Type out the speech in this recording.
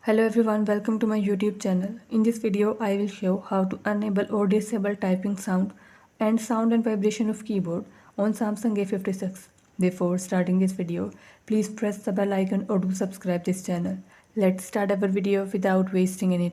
Hello everyone, welcome to my YouTube channel. In this video, I will show how to enable or disable typing sound and vibration of keyboard on Samsung A56. Before starting this video, please press the bell icon or do subscribe this channel. Let's start our video without wasting any time.